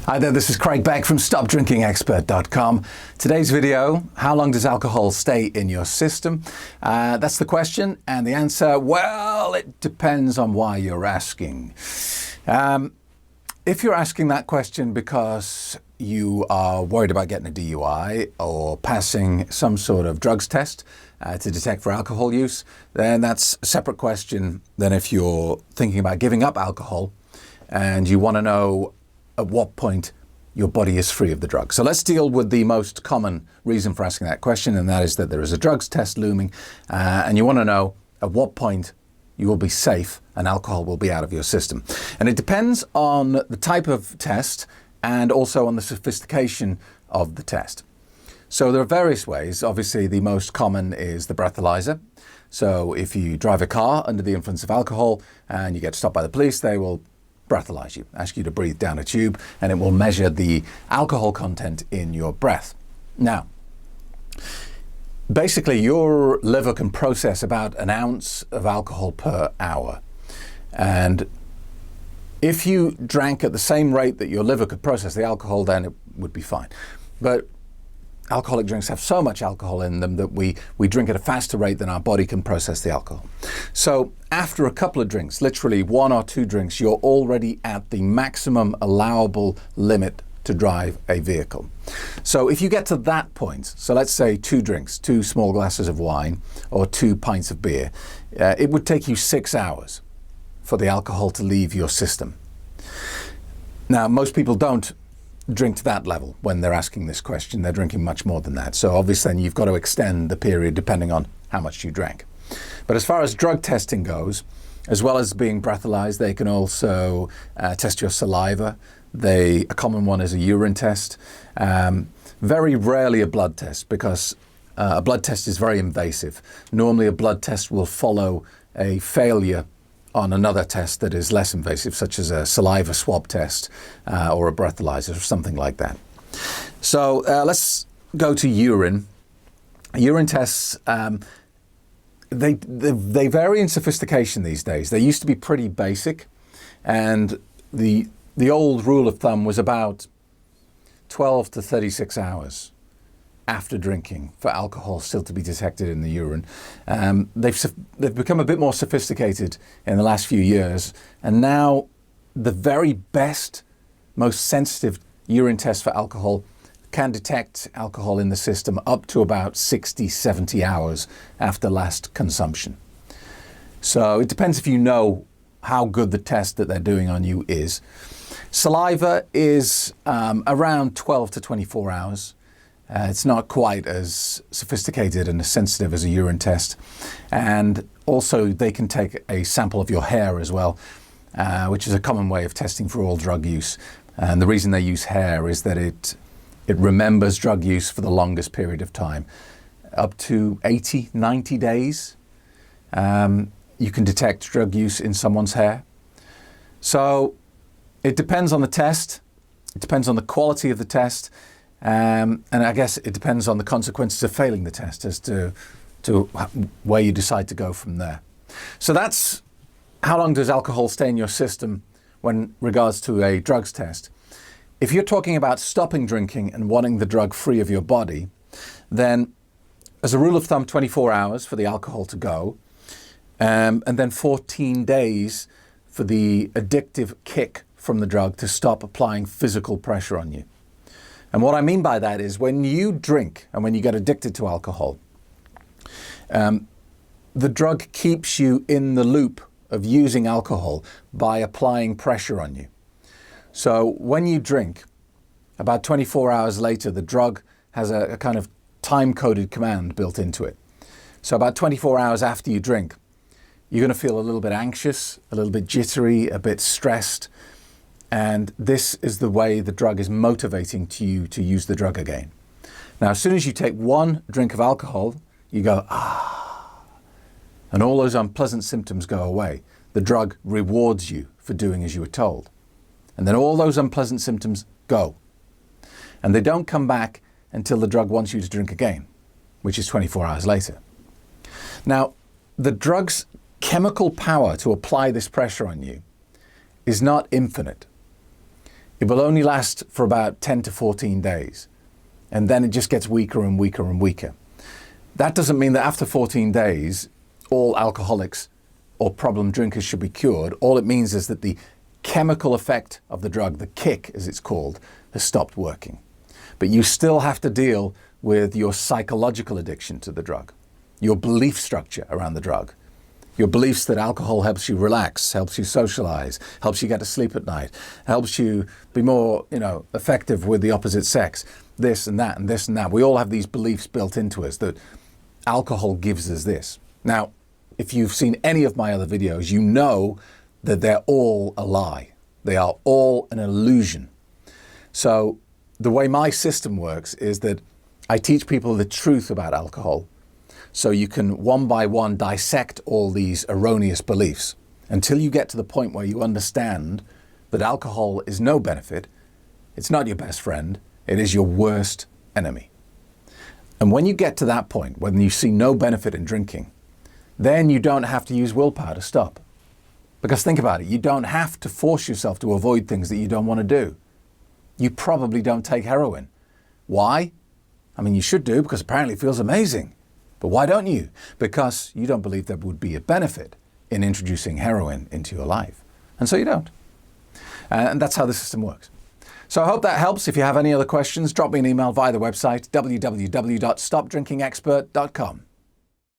Hi there, this is Craig Beck from StopDrinkingExpert.com. Today's video, how long does alcohol stay in your system? That's the question, and the answer, well, it depends on why you're asking. If you're asking that question because you are worried about getting a DUI or passing some sort of drugs test to detect for alcohol use, then that's a separate question than if you're thinking about giving up alcohol and you want to know at what point your body is free of the drug. So let's deal with the most common reason for asking that question, and that is that there is a drugs test looming, and you want to know at what point you will be safe and alcohol will be out of your system. And it depends on the type of test and also on the sophistication of the test. So there are various ways. Obviously, the most common is the breathalyzer. So if you drive a car under the influence of alcohol and you get stopped by the police, they will breathalyze you, ask you to breathe down a tube, and it will measure the alcohol content in your breath. Now, basically your liver can process about an ounce of alcohol per hour. And if you drank at the same rate that your liver could process the alcohol, then it would be fine. But alcoholic drinks have so much alcohol in them that we drink at a faster rate than our body can process the alcohol. So after a couple of drinks, literally one or two drinks, you're already at the maximum allowable limit to drive a vehicle. So if you get to that point, so let's say 2 drinks, 2 small glasses of wine or 2 pints of beer, it would take you 6 hours for the alcohol to leave your system. Now, most people don't drink to that level when they're asking this question. They're drinking much more than that. So obviously then you've got to extend the period depending on how much you drank. But as far as drug testing goes, as well as being breathalyzed, they can also test your saliva. A common one is a urine test. Very rarely a blood test, because a blood test is very invasive. Normally a blood test will follow a failure on another test that is less invasive, such as a saliva swab test or a breathalyzer or something like that. So let's go to urine. Urine tests, they vary in sophistication these days. They used to be pretty basic, and the old rule of thumb was about 12 to 36 hours after drinking for alcohol still to be detected in the urine. They've become a bit more sophisticated in the last few years, and now the very best, most sensitive urine test for alcohol can detect alcohol in the system up to about 60, 70 hours after last consumption. So it depends if you know how good the test that they're doing on you is. Saliva is around 12 to 24 hours. It's not quite as sophisticated and as sensitive as a urine test. And also they can take a sample of your hair as well, which is a common way of testing for all drug use. And the reason they use hair is that it remembers drug use for the longest period of time. Up to 80, 90 days, you can detect drug use in someone's hair. So it depends on the test. It depends on the quality of the test. And I guess it depends on the consequences of failing the test as to where you decide to go from there. So that's how long does alcohol stay in your system when regards to a drugs test. If you're talking about stopping drinking and wanting the drug free of your body, then as a rule of thumb, 24 hours for the alcohol to go, and then 14 days for the addictive kick from the drug to stop applying physical pressure on you. And what I mean by that is when you drink and when you get addicted to alcohol, the drug keeps you in the loop of using alcohol by applying pressure on you. So when you drink, about 24 hours later, the drug has a kind of time-coded command built into it. So about 24 hours after you drink, you're going to feel a little bit anxious, a little bit jittery, a bit stressed. And this is the way the drug is motivating to you to use the drug again. Now, as soon as you take one drink of alcohol, you go, and all those unpleasant symptoms go away. The drug rewards you for doing as you were told. And then all those unpleasant symptoms go. And they don't come back until the drug wants you to drink again, which is 24 hours later. Now, the drug's chemical power to apply this pressure on you is not infinite. it will only last for about 10 to 14 days. And then it just gets weaker and weaker and weaker. That doesn't mean that after 14 days, all alcoholics or problem drinkers should be cured. All it means is that the chemical effect of the drug, the kick as it's called, has stopped working. But you still have to deal with your psychological addiction to the drug, your belief structure around the drug, your beliefs that alcohol helps you relax, helps you socialize, helps you get to sleep at night, helps you be more, effective with the opposite sex, this and that and this and that. We all have these beliefs built into us that alcohol gives us this. Now, if you've seen any of my other videos, you know that they're all a lie. They are all an illusion. So the way my system works is that I teach people the truth about alcohol, so you can one by one dissect all these erroneous beliefs until you get to the point where you understand that alcohol is no benefit, it's not your best friend, it is your worst enemy. And when you get to that point, when you see no benefit in drinking, then you don't have to use willpower to stop. Because think about it, you don't have to force yourself to avoid things that you don't want to do. You probably don't take heroin. Why? I mean, you should do, because apparently it feels amazing. But why don't you? Because you don't believe there would be a benefit in introducing heroin into your life. And so you don't. And that's how the system works. So I hope that helps. If you have any other questions, drop me an email via the website, www.stopdrinkingexpert.com.